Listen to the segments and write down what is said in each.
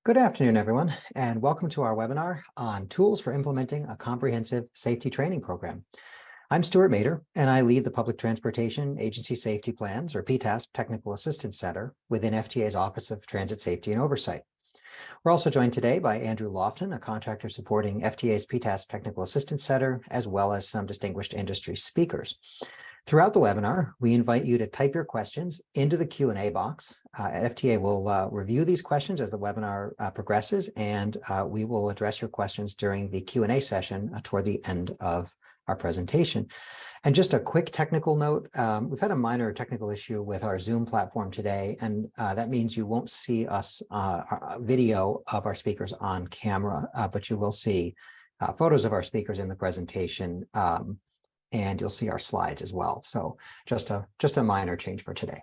Good afternoon, everyone, and welcome to our webinar on tools for implementing a comprehensive safety training program. I'm Stuart Mader, and I lead the Public Transportation Agency Safety Plans, or PTASP Technical Assistance Center within FTA's Office of Transit Safety and Oversight. We're also joined today by Andrew Lofton, a contractor supporting FTA's PTASP Technical Assistance Center, as well as some distinguished industry speakers. Throughout the webinar, we invite you to type your questions into the Q&A box. FTA will review these questions as the webinar progresses, and we will address your questions during the Q&A session toward the end of our presentation. And just a quick technical note, we've had a minor technical issue with our Zoom platform today, and that means you won't see us video of our speakers on camera, but you will see photos of our speakers in the presentation, and you'll see our slides as well. So just a minor change for today.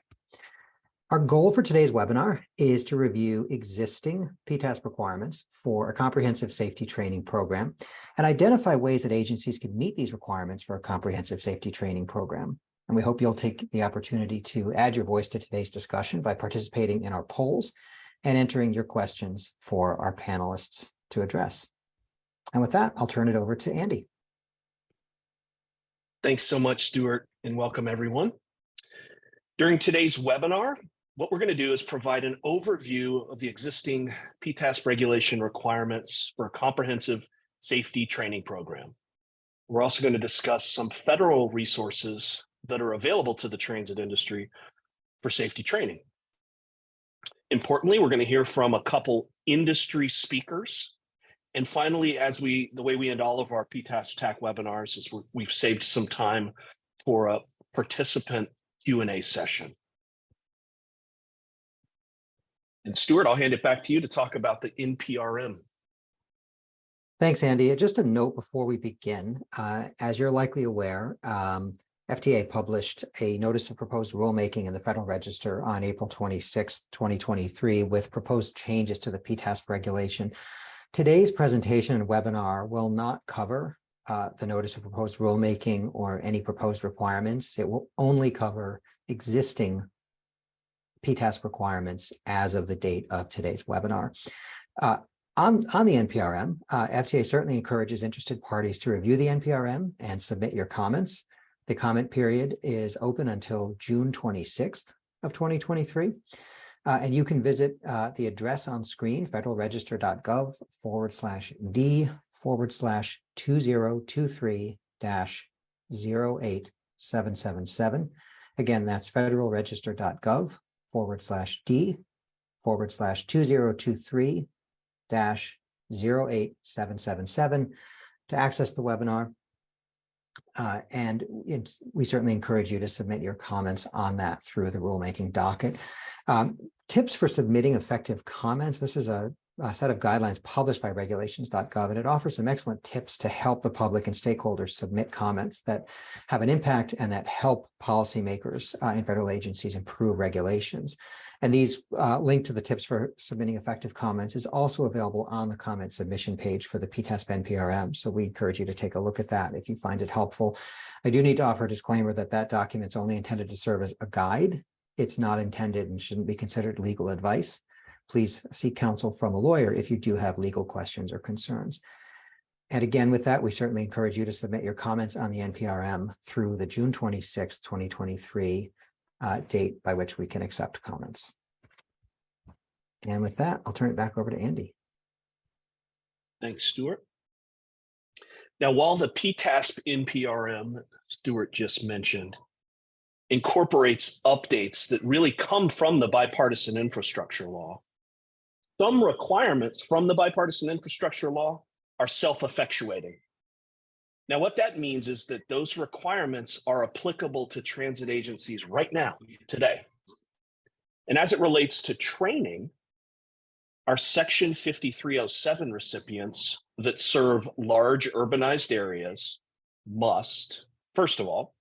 Our goal for today's webinar is to review existing PTASP requirements for a comprehensive safety training program and identify ways that agencies can meet these requirements for a comprehensive safety training program. And we hope you'll take the opportunity to add your voice to today's discussion by participating in our polls and entering your questions for our panelists to address. And with that, I'll turn it over to Andy. Thanks so much, Stuart, and welcome everyone. During today's webinar, what we're going to do is provide an overview of the existing PTASP regulation requirements for a comprehensive safety training program. We're also going to discuss some federal resources that are available to the transit industry for safety training. Importantly, we're going to hear from a couple industry speakers. And finally, the way we end all of our PTASP TAC webinars is we've saved some time for a participant Q&A session. And Stuart, I'll hand it back to you to talk about the NPRM. Thanks, Andy. Just a note before we begin, as you're likely aware, FTA published a Notice of Proposed Rulemaking in the Federal Register on April 26, 2023, with proposed changes to the PTASP regulation. Today's presentation and webinar will not cover the Notice of Proposed Rulemaking or any proposed requirements. It will only cover existing PTASP requirements as of the date of today's webinar. On the NPRM, FTA certainly encourages interested parties to review the NPRM and submit your comments. The comment period is open until June 26th of 2023. And you can visit the address on screen, federalregister.gov/D/2023-08777. Again, that's federalregister.gov/D/2023-08777 to access the webinar. And we certainly encourage you to submit your comments on that through the rulemaking docket. Tips for submitting effective comments. This is a set of guidelines published by regulations.gov, and it offers some excellent tips to help the public and stakeholders submit comments that have an impact and that help policymakers in federal agencies improve regulations. And these link to the tips for submitting effective comments is also available on the comment submission page for the PTASP NPRM. So we encourage you to take a look at that if you find it helpful. I do need to offer a disclaimer that that document's only intended to serve as a guide. It's not intended and shouldn't be considered legal advice. Please seek counsel from a lawyer if you do have legal questions or concerns. And again, with that, we certainly encourage you to submit your comments on the NPRM through the June 26, 2023 date by which we can accept comments. And with that, I'll turn it back over to Andy. Thanks, Stuart. Now, while the PTASP NPRM that Stuart just mentioned incorporates updates that really come from the bipartisan infrastructure law, some requirements from the bipartisan infrastructure law are self-effectuating. Now, what that means is that those requirements are applicable to transit agencies right now, today. And as it relates to training, our Section 5307 recipients that serve large urbanized areas must, first of all,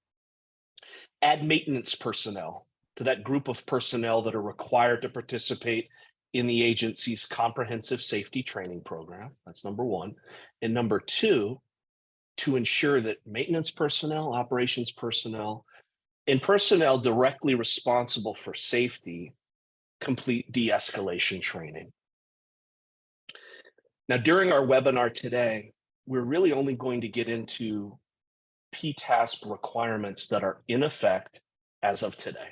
add maintenance personnel to that group of personnel that are required to participate in the agency's comprehensive safety training program. That's number one. And number two, to ensure that maintenance personnel, operations personnel, and personnel directly responsible for safety complete de-escalation training. Now, during our webinar today, we're really only going to get into PTASP requirements that are in effect as of today.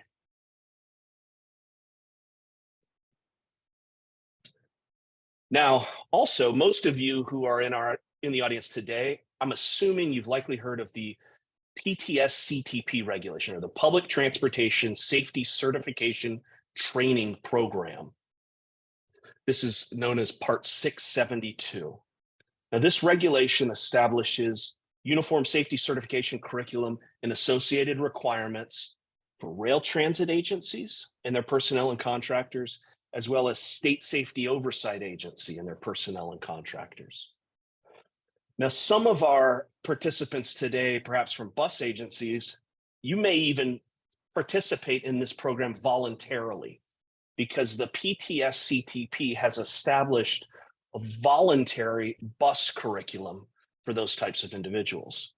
Now, also, most of you who are in the audience today, I'm assuming you've likely heard of the PTS-CTP regulation, or the Public Transportation Safety Certification Training Program. This is known as Part 672. Now, this regulation establishes uniform safety certification curriculum and associated requirements for rail transit agencies and their personnel and contractors, as well as State Safety Oversight Agency and their personnel and contractors. Now, some of our participants today, perhaps from bus agencies, you may even participate in this program voluntarily, because the PTS-CTP has established a voluntary bus curriculum for those types of individuals.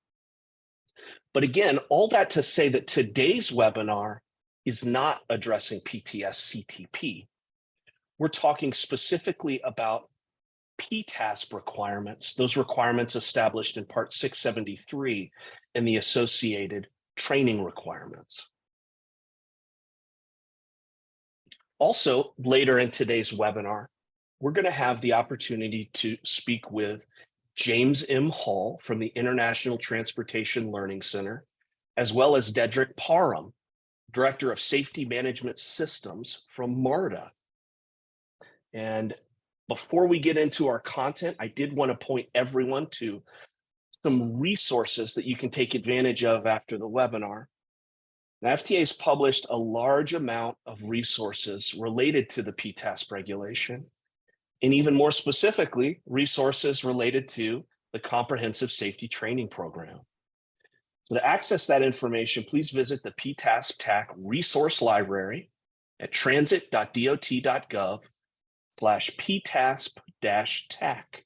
But again, all that to say that today's webinar is not addressing PTS-CTP. We're talking specifically about PTASP requirements, those requirements established in Part 673 and the associated training requirements. Also, later in today's webinar, we're going to have the opportunity to speak with James M. Hall from the International Transportation Learning Center, as well as Dedrick Parham, Director of Safety Management Systems from MARTA. And before we get into our content, I did want to point everyone to some resources that you can take advantage of after the webinar. The FTA has published a large amount of resources related to the PTASP regulation, and even more specifically, resources related to the Comprehensive Safety Training Program. So to access that information, please visit the PTASP TAC resource library at transit.dot.gov/PTASP-TAC.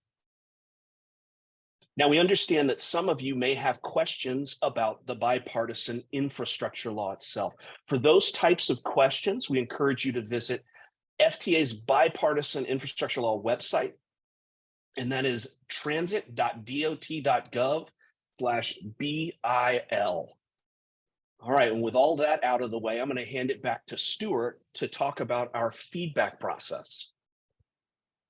Now, we understand that some of you may have questions about the bipartisan infrastructure law itself. For those types of questions, we encourage you to visit FTA's bipartisan infrastructure law website, and that is transit.dot.gov/BIL. All right, and with all that out of the way, I'm going to hand it back to Stuart to talk about our feedback process.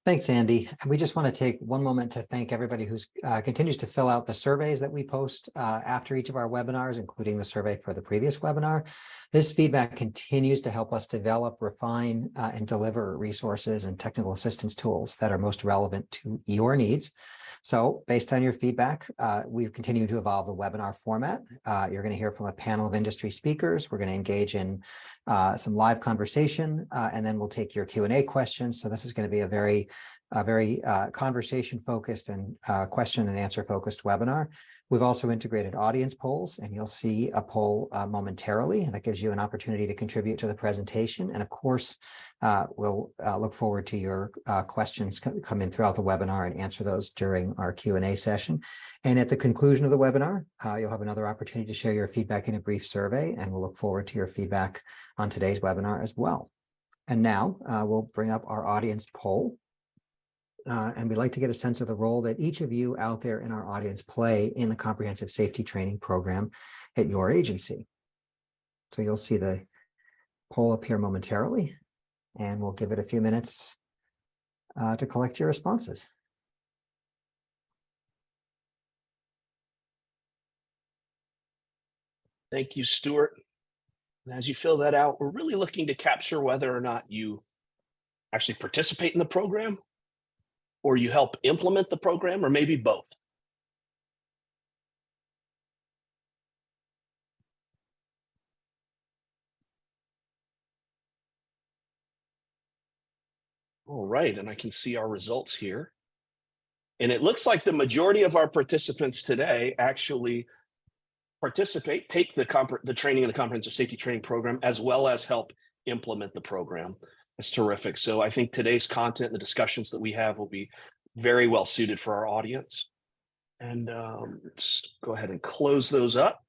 Thanks, Andy. And we just want to take one moment to thank everybody who's continues to fill out the surveys that we post after each of our webinars, including the survey for the previous webinar. This feedback continues to help us develop, refine, and deliver resources and technical assistance tools that are most relevant to your needs. So based on your feedback, we've continued to evolve the webinar format. You're going to hear from a panel of industry speakers. We're going to engage in some live conversation, and then we'll take your Q&A questions. So this is going to be a very conversation focused and question and answer focused webinar. We've also integrated audience polls, and you'll see a poll momentarily that gives you an opportunity to contribute to the presentation. And of course, we'll look forward to your questions come in throughout the webinar and answer those during our Q&A session. And at the conclusion of the webinar, you'll have another opportunity to share your feedback in a brief survey, and we'll look forward to your feedback on today's webinar as well. And now we'll bring up our audience poll. And we'd like to get a sense of the role that each of you out there in our audience play in the Comprehensive Safety Training Program at your agency. So you'll see the poll up here momentarily, and we'll give it a few minutes to collect your responses. Thank you, Stuart. And as you fill that out, we're really looking to capture whether or not you actually participate in the program, or you help implement the program, or maybe both. All right, and I can see our results here. And it looks like the majority of our participants today actually participate, take the training in the Comprehensive Safety Training Program, as well as help implement the program. That's terrific. So I think today's content, the discussions that we have, will be very well suited for our audience. And let's go ahead and close those up.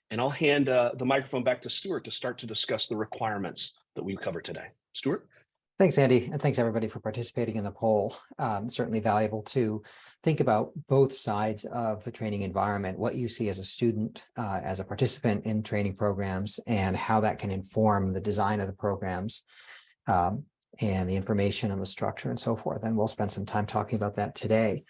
And I'll hand the microphone back to Stuart to start to discuss the requirements that we've covered today. Stuart? Thanks, Andy, and thanks everybody for participating in the poll. Certainly valuable to think about both sides of the training environment, what you see as a student, as a participant in training programs, and how that can inform the design of the programs, and the information and the structure and so forth. And we'll spend some time talking about that today.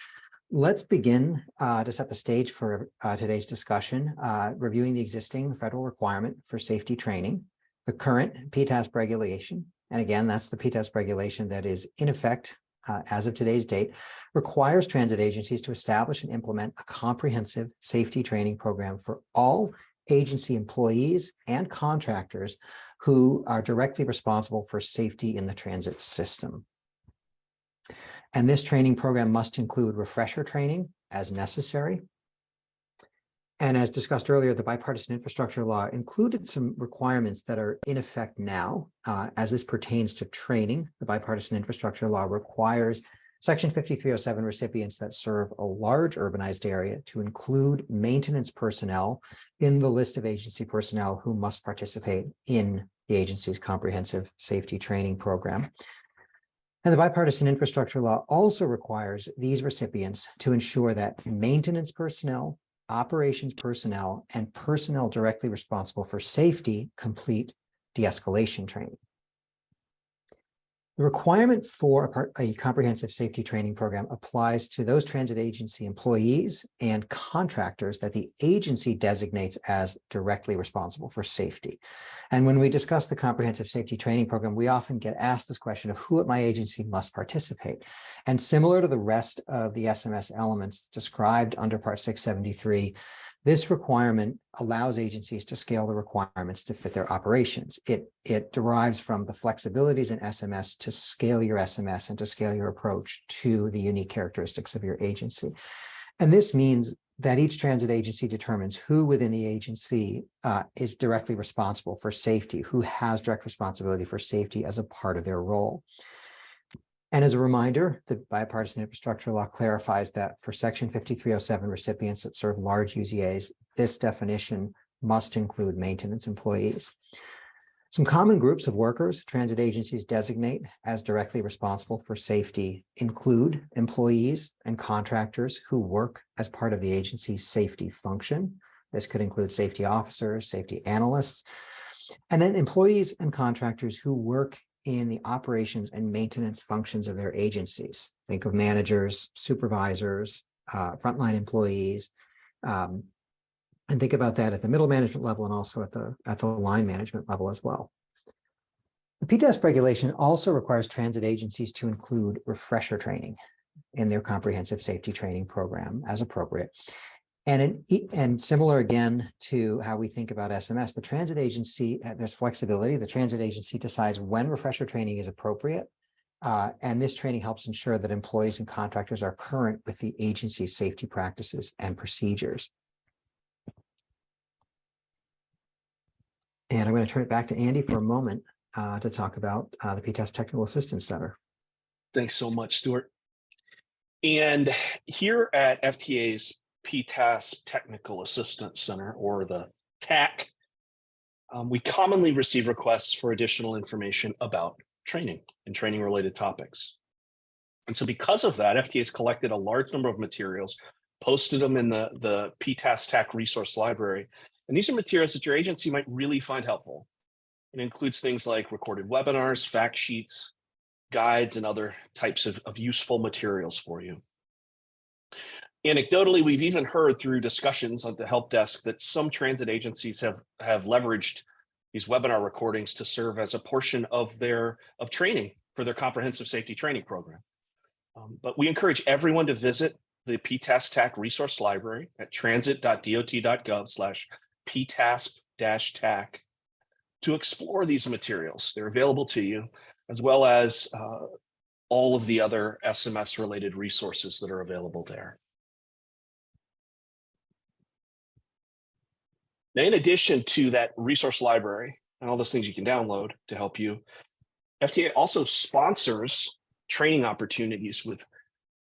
Let's begin to set the stage for today's discussion, reviewing the existing federal requirement for safety training, the current PTASP regulation. And again, that's the PTASP regulation that is in effect as of today's date, requires transit agencies to establish and implement a comprehensive safety training program for all agency employees and contractors who are directly responsible for safety in the transit system. And this training program must include refresher training as necessary. And as discussed earlier, the bipartisan infrastructure law included some requirements that are in effect now. As this pertains to training, the bipartisan infrastructure law requires Section 5307 recipients that serve a large urbanized area to include maintenance personnel in the list of agency personnel who must participate in the agency's comprehensive safety training program. And the bipartisan infrastructure law also requires these recipients to ensure that maintenance personnel, operations personnel, and personnel directly responsible for safety complete de-escalation training. The requirement for a comprehensive safety training program applies to those transit agency employees and contractors that the agency designates as directly responsible for safety. And when we discuss the comprehensive safety training program, we often get asked this question of who at my agency must participate. And similar to the rest of the SMS elements described under Part 673, this requirement allows agencies to scale the requirements to fit their operations. It derives from the flexibilities in SMS to scale your SMS and to scale your approach to the unique characteristics of your agency. And this means that each transit agency determines who within the agency is directly responsible for safety, who has direct responsibility for safety as a part of their role. And as a reminder, the bipartisan infrastructure law clarifies that for Section 5307 recipients that serve large UZAs, this definition must include maintenance employees. Some common groups of workers transit agencies designate as directly responsible for safety include employees and contractors who work as part of the agency's safety function. This could include safety officers, safety analysts, and then employees and contractors who work in the operations and maintenance functions of their agencies. Think of managers, supervisors, frontline employees, and think about that at the middle management level and also at the line management level as well. The PTASP regulation also requires transit agencies to include refresher training in their comprehensive safety training program as appropriate. And similar again to how we think about SMS, the transit agency, there's flexibility. The transit agency decides when refresher training is appropriate. And this training helps ensure that employees and contractors are current with the agency's safety practices and procedures. And I'm going to turn it back to Andy for a moment to talk about the PTASP Technical Assistance Center. Thanks so much, Stuart. And here at FTA's PTASP Technical Assistance Center, or the TAC, we commonly receive requests for additional information about training and training-related topics. And so because of that, FTA has collected a large number of materials, posted them in the PTASP TAC resource library. And these are materials that your agency might really find helpful. It includes things like recorded webinars, fact sheets, guides, and other types of useful materials for you. Anecdotally, we've even heard through discussions on the help desk that some transit agencies have leveraged these webinar recordings to serve as a portion of training for their comprehensive safety training program. But we encourage everyone to visit the PTASP TAC resource library at transit.dot.gov/PTASP-TAC to explore these materials. They're available to you, as well as all of the other SMS-related resources that are available there. Now, in addition to that resource library and all those things you can download to help you, FTA also sponsors training opportunities with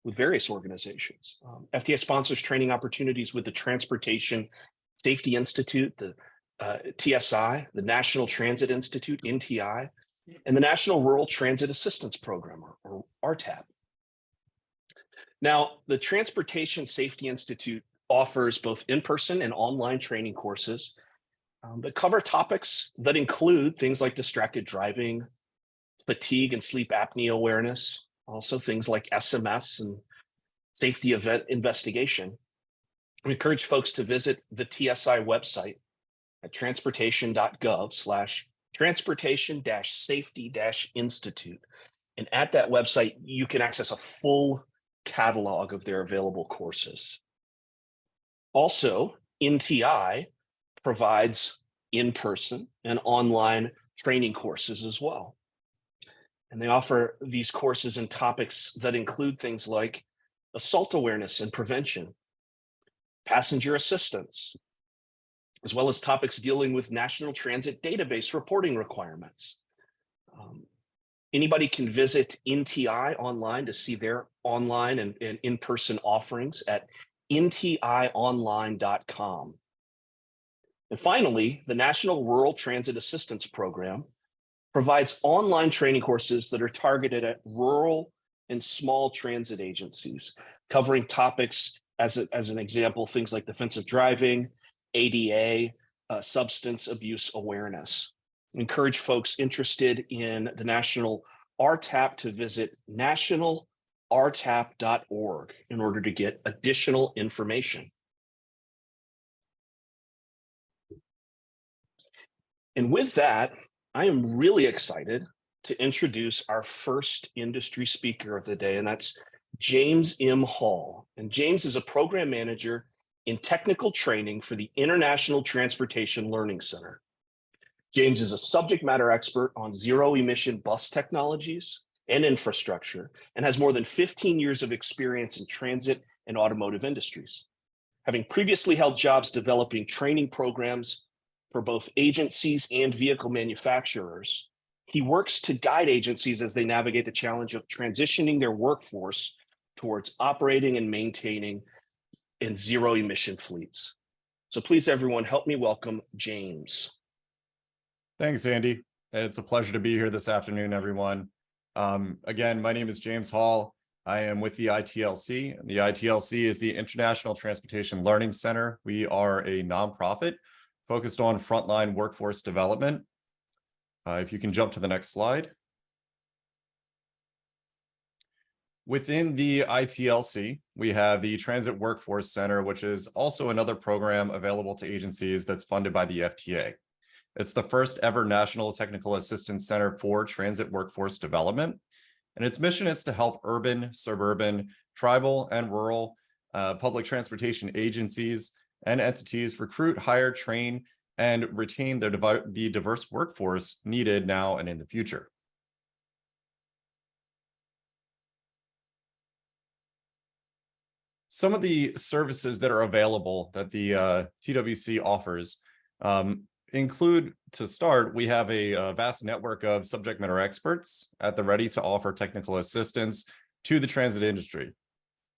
various organizations. FTA sponsors training opportunities with the Transportation Safety Institute, the TSI, the National Transit Institute, NTI, and the National Rural Transit Assistance Program, or RTAP. Now, the Transportation Safety Institute offers both in-person and online training courses that cover topics that include things like distracted driving, fatigue and sleep apnea awareness, also things like SMS and safety event investigation. We encourage folks to visit the TSI website at transportation.gov/transportation-safety-institute. And at that website, you can access a full catalog of their available courses. Also, NTI provides in-person and online training courses as well. And they offer these courses and topics that include things like assault awareness and prevention, passenger assistance, as well as topics dealing with National Transit Database reporting requirements. Anybody can visit NTI online to see their online and in-person offerings at ntionline.com. And finally, the National Rural Transit Assistance Program provides online training courses that are targeted at rural and small transit agencies, covering topics, as an example, things like defensive driving, ADA, substance abuse awareness. I encourage folks interested in the National RTAP to visit nationalrtap.org in order to get additional information. And with that, I am really excited to introduce our first industry speaker of the day, and that's James M. Hall. And James is a program manager in technical training for the International Transportation Learning Center. James is a subject matter expert on zero-emission bus technologies and infrastructure, and has more than 15 years of experience in transit and automotive industries. Having previously held jobs developing training programs for both agencies and vehicle manufacturers, he works to guide agencies as they navigate the challenge of transitioning their workforce towards operating and maintaining in zero-emission fleets. So please, everyone, help me welcome James. Thanks, Andy. It's a pleasure to be here this afternoon, everyone. Again, my name is James Hall. I am with the ITLC. The ITLC is the International Transportation Learning Center. We are a nonprofit focused on frontline workforce development. If you can jump to the next slide. Within the ITLC, we have the Transit Workforce Center, which is also another program available to agencies that's funded by the FTA. It's the first ever National Technical Assistance Center for Transit Workforce Development. And its mission is to help urban, suburban, tribal, and rural public transportation agencies and entities recruit, hire, train, and retain the diverse workforce needed now and in the future. Some of the services that are available that the TWC offers include, to start, we have a vast network of subject matter experts at the ready to offer technical assistance to the transit industry.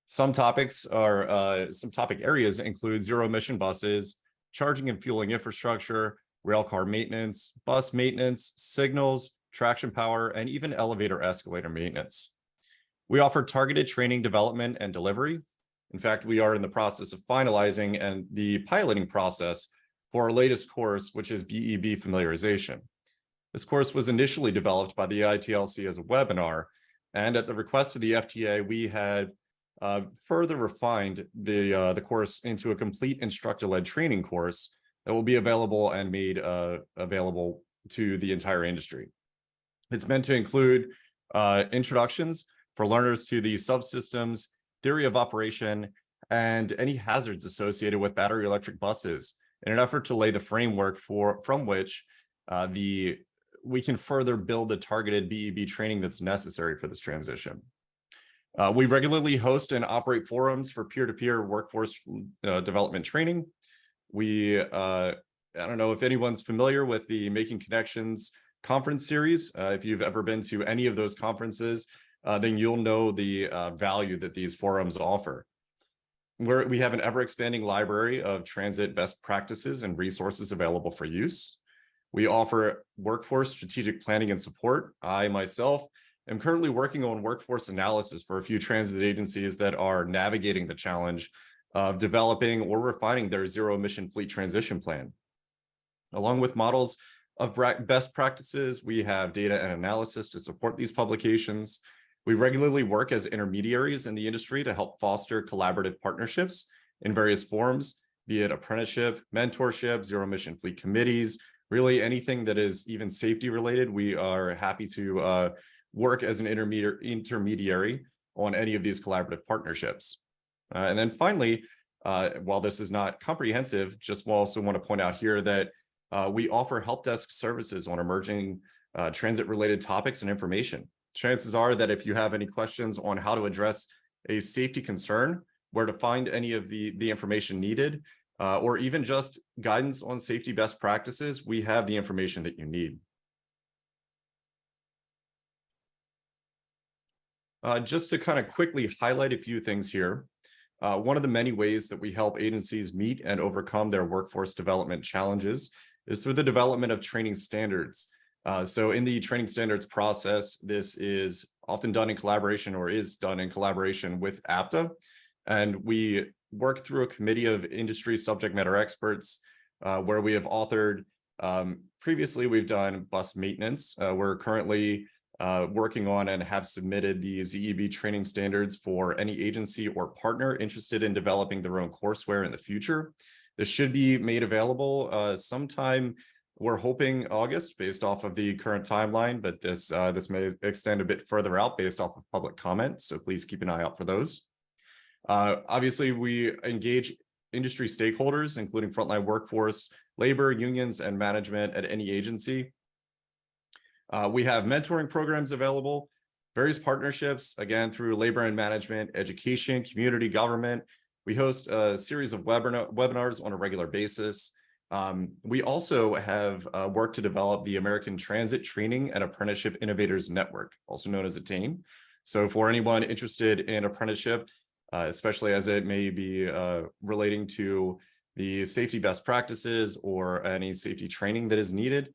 Some topic areas include zero-emission buses, charging and fueling infrastructure, railcar maintenance, bus maintenance, signals, traction power, and even elevator escalator maintenance. We offer targeted training development and delivery. In fact, we are in the process of finalizing and the piloting process for our latest course, which is BEB familiarization. This course was initially developed by the ITLC as a webinar, and at the request of the FTA, we had further refined the course into a complete instructor-led training course that will be available and made available to the entire industry. It's meant to include introductions for learners to the subsystems, theory of operation, and any hazards associated with battery electric buses, in an effort to lay the framework from which we can further build the targeted BEB training that's necessary for this transition. We regularly host and operate forums for peer-to-peer workforce development training. I don't know if anyone's familiar with the Making Connections conference series. If you've ever been to any of those conferences, then you'll know the value that these forums offer. We have an ever-expanding library of transit best practices and resources available for use. We offer workforce strategic planning and support. I myself am currently working on workforce analysis for a few transit agencies that are navigating the challenge of developing or refining their zero emission fleet transition plan. Along with models of best practices, we have data and analysis to support these publications. We regularly work as intermediaries in the industry to help foster collaborative partnerships in various forms, be it apprenticeship, mentorship, zero emission fleet committees, really anything that is even safety related. We are happy to work as an intermediary on any of these collaborative partnerships. And then finally, while this is not comprehensive, just also want to point out here that we offer help desk services on emerging transit-related topics and information. Chances are that if you have any questions on how to address a safety concern, where to find any of the information needed, or even just guidance on safety best practices, we have the information that you need. Just to kind of quickly highlight a few things here. One of the many ways that we help agencies meet and overcome their workforce development challenges is through the development of training standards. So in the training standards process, this is often done in collaboration or is done in collaboration with APTA. And we work through a committee of industry subject matter experts where we have authored, previously we've done bus maintenance. We're currently working on and have submitted the ZEB training standards for any agency or partner interested in developing their own courseware in the future. This should be made available sometime, we're hoping August based off of the current timeline, but this may extend a bit further out based off of public comment. So please keep an eye out for those. Obviously, we engage industry stakeholders, including frontline workforce, labor, unions, and management at any agency. We have mentoring programs available, various partnerships, again, through labor and management, education, community, government. We host a series of webinars on a regular basis. We also have worked to develop the American Transit Training and Apprenticeship Innovators Network, also known as ATTAIN. So for anyone interested in apprenticeship, especially as it may be relating to the safety best practices or any safety training that is needed,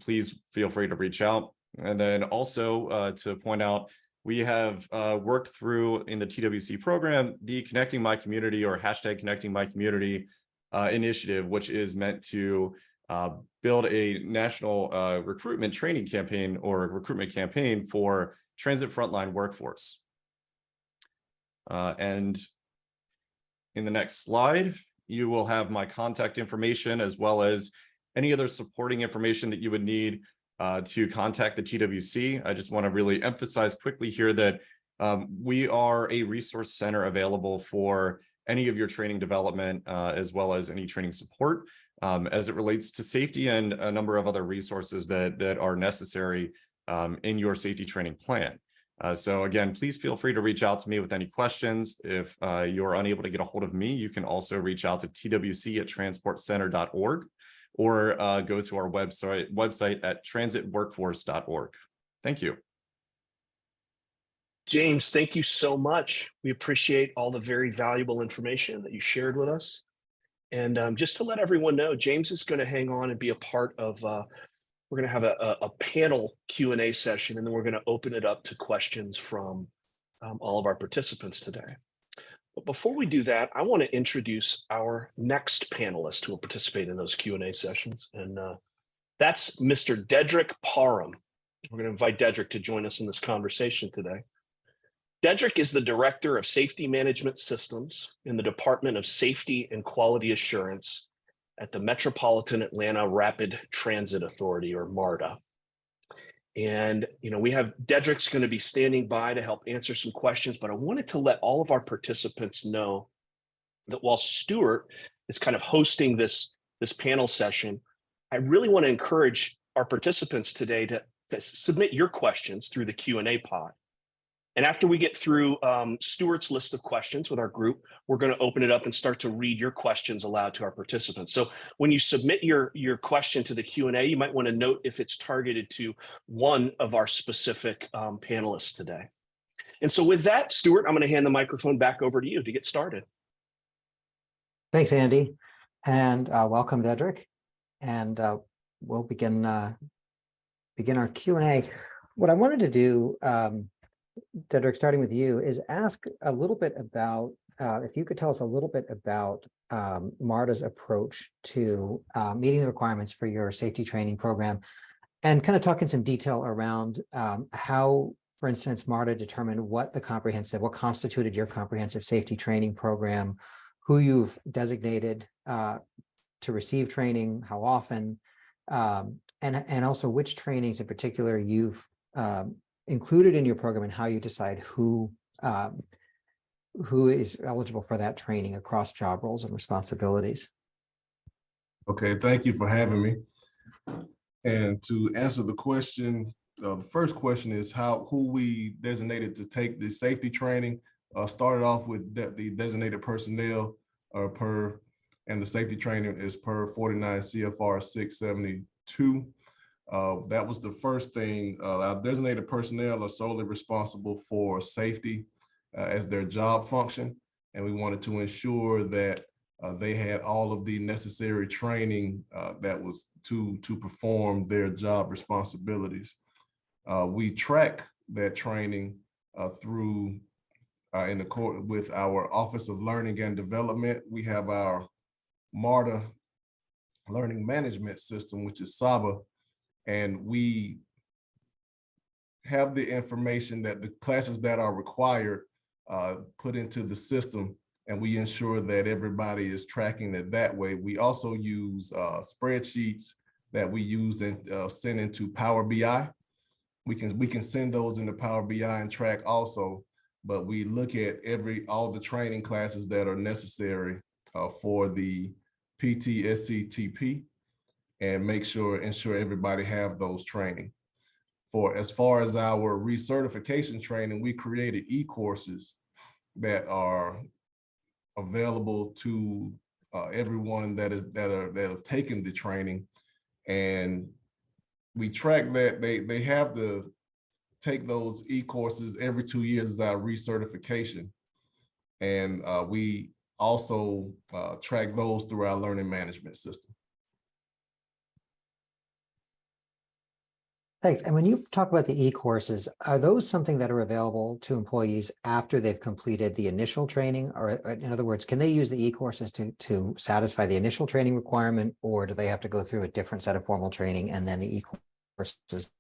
please feel free to reach out. And then also to point out, we have worked through in the TWC program, the Connecting My Community or hashtag Connecting My Community initiative, which is meant to build a national recruitment training campaign or recruitment campaign for transit frontline workforce. And in the next slide, you will have my contact information as well as any other supporting information that you would need to contact the TWC. I just want to really emphasize quickly here that we are a resource center available for any of your training development as well as any training support as it relates to safety and a number of other resources that are necessary in your safety training plan. So again, please feel free to reach out to me with any questions. If you're unable to get a hold of me, you can also reach out to twc@transportcenter.org or go to our website at transitworkforce.org. Thank you. James, thank you so much. We appreciate all the very valuable information that you shared with us. And just to let everyone know, James is going to hang on and be a part of, we're going to have a panel Q&A session, and then we're going to open it up to questions from all of our participants today. But before we do that, I want to introduce our next panelist who will participate in those Q&A sessions. And that's Mr. Dedrick Parham. We're going to invite Dedrick to join us in this conversation today. Dedrick is the Director of Safety Management Systems in the Department of Safety and Quality Assurance at the Metropolitan Atlanta Rapid Transit Authority, or MARTA. And, you know, we have Dedrick's going to be standing by to help answer some questions, but I wanted to let all of our participants know that while Stuart is kind of hosting this panel session, I really want to encourage our participants today to submit your questions through the Q&A pod. And after we get through Stuart's list of questions with our group, we're going to open it up and start to read your questions aloud to our participants. So when you submit your question to the Q&A, you might want to note if it's targeted to one of our specific panelists today. And so with that, Stuart, I'm going to hand the microphone back over to you to get started. Thanks, Andy. And welcome, Dedrick. And we'll begin our Q&A. What I wanted to do, Dedrick, starting with you, is ask a little bit about, if you could tell us a little bit about MARTA's approach to meeting the requirements for your safety training program, and kind of talk in some detail around how, for instance, MARTA determined what constituted your comprehensive safety training program, who you've designated to receive training, how often, and also which trainings in particular you've included in your program, and how you decide who is eligible for that training across job roles and responsibilities. Okay, thank you for having me. And to answer the question, the first question is who we designated to take the safety training. Started off with the designated personnel and the safety training is per 49 CFR 672. That was the first thing. Our designated personnel are solely responsible for safety as their job function, and we wanted to ensure that they had all of the necessary training that was to perform their job responsibilities. We track that training through in accord with our Office of Learning and Development. We have our MARTA Learning Management System, which is SABA, and we have the information that the classes that are required put into the system, and we ensure that everybody is tracking it that way. We also use spreadsheets that we use and send into Power BI. We can send those into Power BI and track also, but we look at all the training classes that are necessary for the PTSCTP and ensure everybody have those training. As far as our recertification training, we created e-courses that are available to everyone that have taken the training, and we track that they have to take those e-courses every 2 years as our recertification, and we also track those through our learning management system. Thanks. And when you talk about the e-courses, are those something that are available to employees after they've completed the initial training? Or in other words, can they use the e-courses to satisfy the initial training requirement, or do they have to go through a different set of formal training and then the e-courses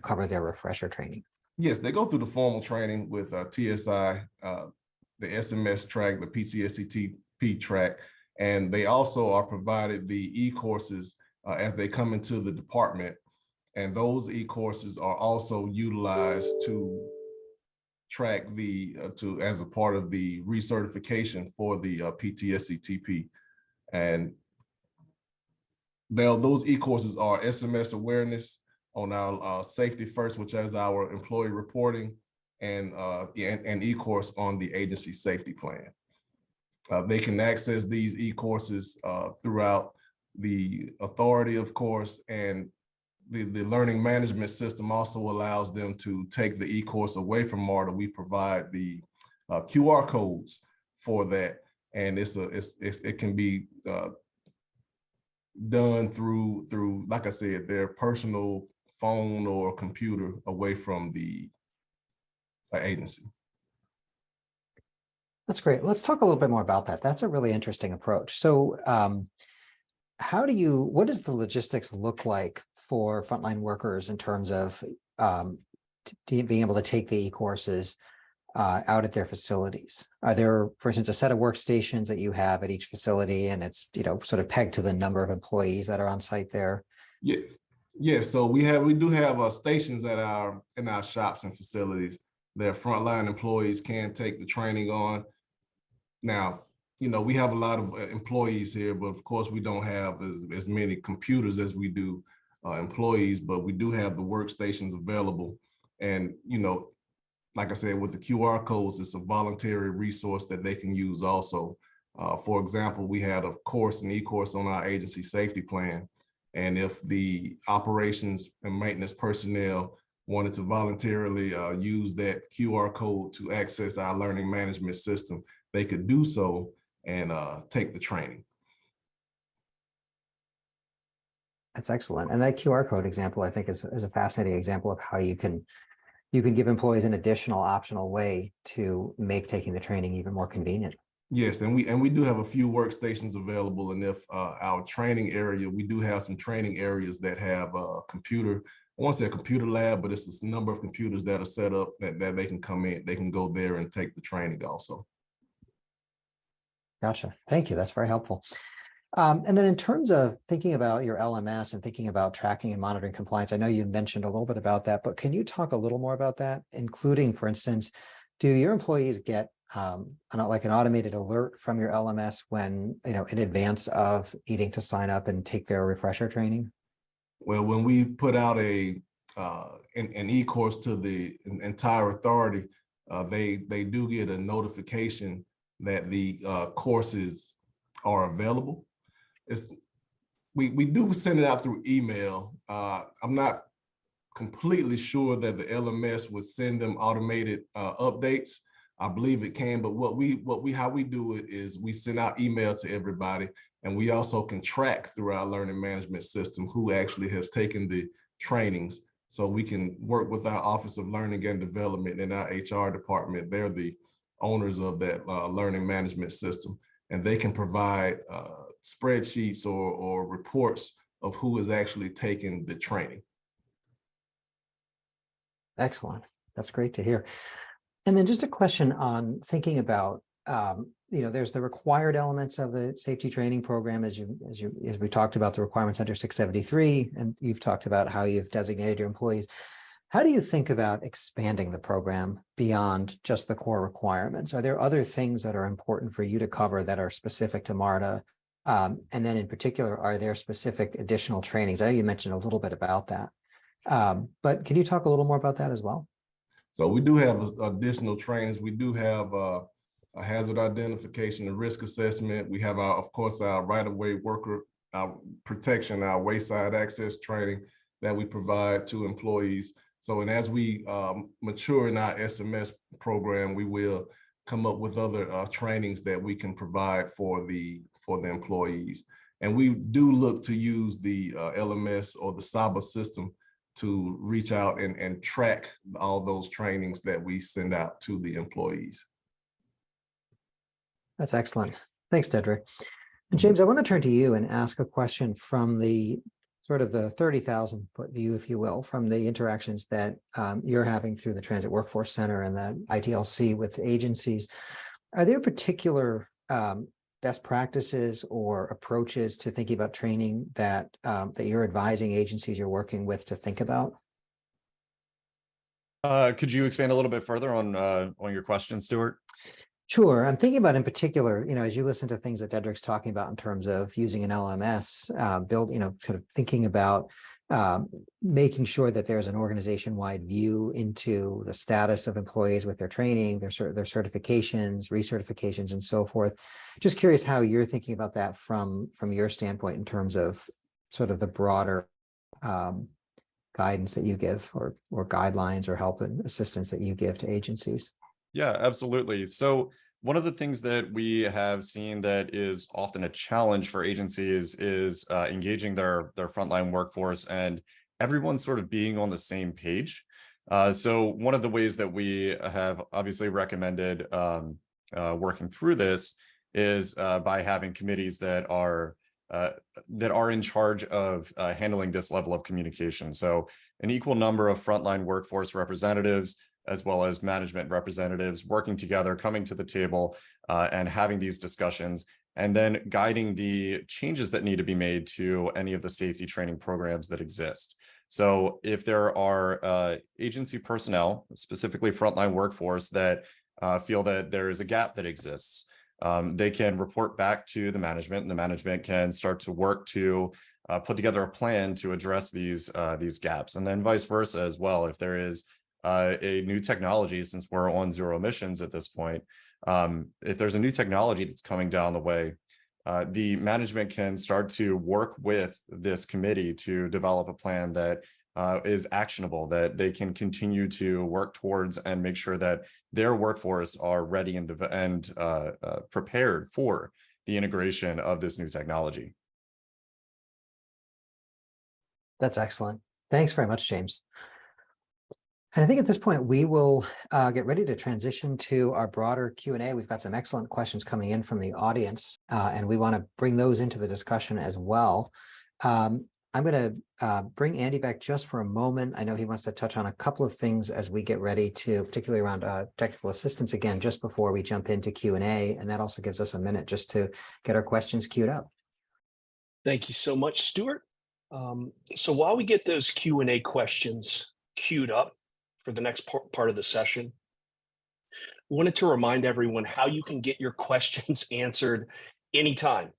cover their refresher training? Yes, they go through the formal training with TSI, the SMS track, the PTSCTP track, and they also are provided the e-courses as they come into the department. And those e-courses are also utilized to track as a part of the recertification for the PTSCTP. And those e-courses are SMS awareness on our Safety First, which is our employee reporting, and e-course on the agency safety plan. They can access these e-courses throughout the authority, of course, and the learning management system also allows them to take the e-course away from MARTA. We provide the QR codes for that, and it can be done through, like I said, their personal phone or computer away from the agency. That's great. Let's talk a little bit more about that. That's a really interesting approach. So what does the logistics look like for frontline workers in terms of being able to take the e-courses out at their facilities? Are there, for instance, a set of workstations that you have at each facility, and it's sort of pegged to the number of employees that are on site there? Yes. So we do have stations in our shops and facilities that frontline employees can take the training on. Now, we have a lot of employees here, but of course we don't have as many computers as we do employees, but we do have the workstations available. And, like I said, with the QR codes, it's a voluntary resource that they can use also. For example, we had an e-course on our agency safety plan. And if the operations and maintenance personnel wanted to voluntarily use that QR code to access our learning management system, they could do so and take the training. That's excellent. And that QR code example, I think, is a fascinating example of how you can give employees an additional optional way to make taking the training even more convenient. Yes, and we do have a few workstations available, and if our training area, we do have some training areas that have a computer. I want to say a computer lab, but it's a number of computers that are set up that they can come in, they can go there and take the training also. Gotcha. Thank you. That's very helpful. And then in terms of thinking about your LMS and thinking about tracking and monitoring compliance, I know you mentioned a little bit about that, but can you talk a little more about that, including, for instance, do your employees get like an automated alert from your LMS when, in advance of needing to sign up and take their refresher training? Well, when we put out an e-course to the entire authority, they do get a notification that the courses are available. We do send it out through email. I'm not completely sure that the LMS would send them automated updates. I believe it can, but how we do it is we send out email to everybody, and we also can track through our learning management system who actually has taken the trainings. So we can work with our Office of Learning and Development and our HR department. They're the owners of that learning management system, and they can provide spreadsheets or reports of who is actually taking the training. Excellent. That's great to hear. And then just a question on thinking about, there's the required elements of the safety training program, as we talked about the requirements under 673, and you've talked about how you've designated your employees. How do you think about expanding the program beyond just the core requirements? Are there other things that are important for you to cover that are specific to MARTA? And then in particular, are there specific additional trainings? I know you mentioned a little bit about that, but can you talk a little more about that as well? So we do have additional trainings. We do have a hazard identification and risk assessment. We have of course, our right-of-way worker protection, our wayside access training that we provide to employees. So, and as we mature in our SMS program, we will come up with other trainings that we can provide for the employees. And we do look to use the LMS or the SABA system to reach out and track all those trainings that we send out to the employees. That's excellent. Thanks, Dedrick. And James, I want to turn to you and ask a question from the sort of the 30,000 foot view, if you will, from the interactions that you're having through the Transit Workforce Center and the ITLC with agencies. Are there particular best practices or approaches to thinking about training that you're advising agencies you're working with to think about? Could you expand a little bit further on your question, Stuart? Sure. I'm thinking about in particular, as you listen to things that Dedrick's talking about in terms of using an LMS, sort of thinking about making sure that there's an organization-wide view into the status of employees with their training, their certifications, recertifications, and so forth. Just curious how you're thinking about that from your standpoint in terms of sort of the broader guidance that you give or guidelines or help and assistance that you give to agencies. Yeah, absolutely. So one of the things that we have seen that is often a challenge for agencies is engaging their frontline workforce and everyone sort of being on the same page. So one of the ways that we have obviously recommended working through this is by having committees that are in charge of handling this level of communication. So an equal number of frontline workforce representatives as well as management representatives working together, coming to the table and having these discussions, and then guiding the changes that need to be made to any of the safety training programs that exist. So if there are agency personnel, specifically frontline workforce, that feel that there is a gap that exists, they can report back to the management, and the management can start to work to put together a plan to address these gaps, and then vice versa as well. If there is a new technology, since we're on zero emissions at this point, if there's a new technology that's coming down the way, the management can start to work with this committee to develop a plan that is actionable, that they can continue to work towards and make sure that their workforce are ready and prepared for the integration of this new technology. That's excellent. Thanks very much, James. And I think at this point, we will get ready to transition to our broader Q&A. We've got some excellent questions coming in from the audience, and we want to bring those into the discussion as well. I'm going to bring Andy back just for a moment. I know he wants to touch on a couple of things as we get ready to, particularly around technical assistance again, just before we jump into Q&A. And that also gives us a minute just to get our questions queued up. Thank you so much, Stuart. So while we get those Q&A questions queued up for the next part of the session, I wanted to remind everyone how you can get your questions answered anytime.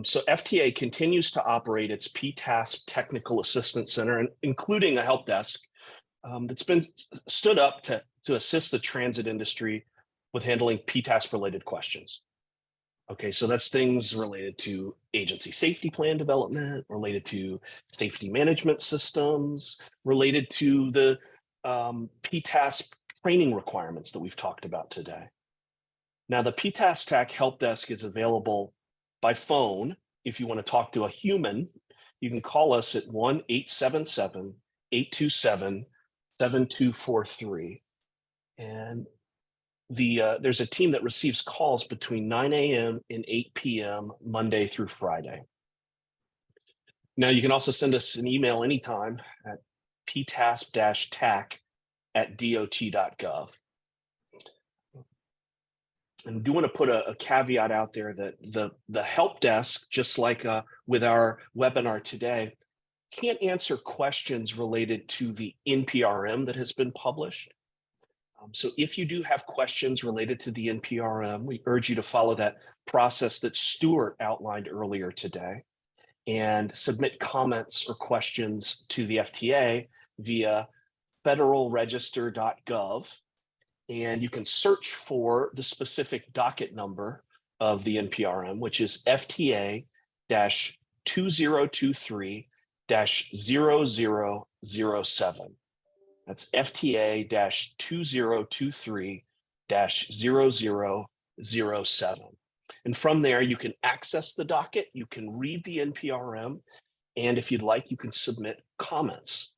So FTA continues to operate its PTASP Technical Assistance Center, and including a help desk that's been stood up to assist the transit industry with handling PTASP-related questions. Okay, so that's things related to agency safety plan development, related to safety management systems, related to the PTASP training requirements that we've talked about today. Now, the PTASP TAC help desk is available by phone. If you want to talk to a human, you can call us at 1-877-827-7243. And there's a team that receives calls between 9 a.m. and 8 p.m. Monday through Friday. Now, you can also send us an email anytime at ptasp-tac@dot.gov. And I do want to put a caveat out there that the help desk, just like with our webinar today, can't answer questions related to the NPRM that has been published. So if you do have questions related to the NPRM, we urge you to follow that process that Stuart outlined earlier today and submit comments or questions to the FTA via federalregister.gov. And you can search for the specific docket number of the NPRM, which is FTA-2023-0007. That's FTA-2023-0007. And from there, you can access the docket, you can read the NPRM, and if you'd like, you can submit comments.